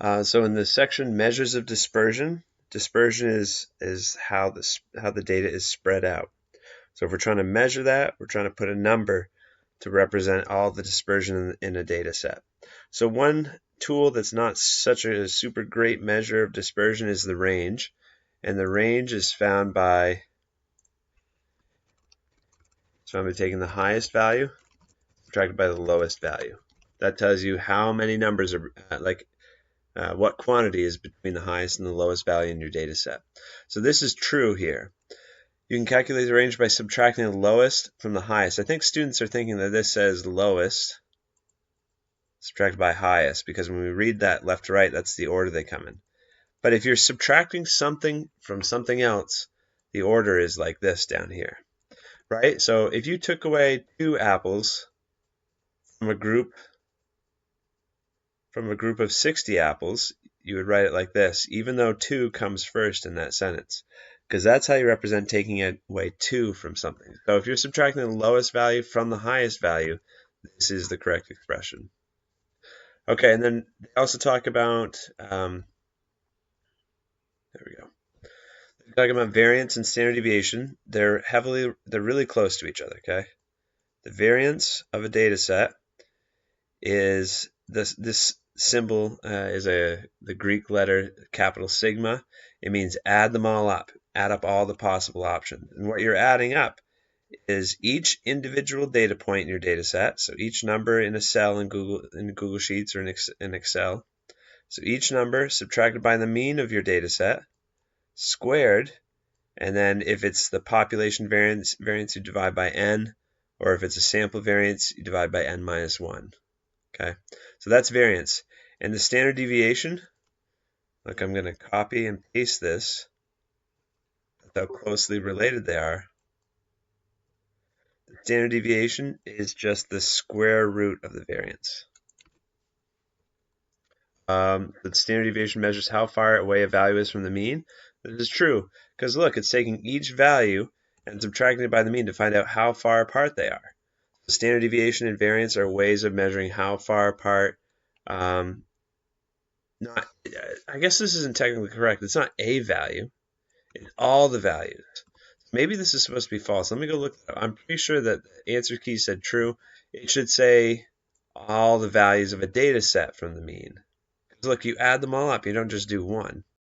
So in the section measures of dispersion, dispersion is how the data is spread out. So if we're trying to measure that, we're trying to put a number to represent all the dispersion in a data set. So one tool that's not such a super great measure of dispersion is the range. And the range is found by taking the highest value subtracted by the lowest value. That tells you how many numbers are what quantity is between the highest and the lowest value in your data set. So this is true here. You can calculate the range by subtracting the lowest from the highest. I think students are thinking that this says lowest subtracted by highest, because when we read that left to right, that's the order they come in. But if you're subtracting something from something else, the order is like this down here, right? So if you took away 2 apples from a group of 60 apples, you would write it like this, even though 2 comes first in that sentence, because that's how you represent taking away 2 from something. So if you're subtracting the lowest value from the highest value, this is the correct expression. Okay, and then they also talk about, there we go. They talk about variance and standard deviation. They're really close to each other, okay? The variance of a data set is this symbol is the Greek letter capital sigma. It means add them all up, add up all the possible options. And what you're adding up is each individual data point in your data set. So each number in a cell in Google Sheets or in Excel. So each number subtracted by the mean of your data set squared, and then if it's the population variance you divide by n, or if it's a sample variance you divide by n minus 1. Okay, so that's variance. And the standard deviation, look, I'm going to copy and paste this. That's how closely related they are. The standard deviation is just the square root of the variance. The standard deviation measures how far away a value is from the mean. This is true, because look, it's taking each value and subtracting it by the mean to find out how far apart they are. Standard deviation and variance are ways of measuring how far apart. I guess this isn't technically correct. It's not a value. It's all the values. Maybe this is supposed to be false. Let me go look. I'm pretty sure that the answer key said true. It should say all the values of a data set from the mean. Because look, you add them all up. You don't just do one.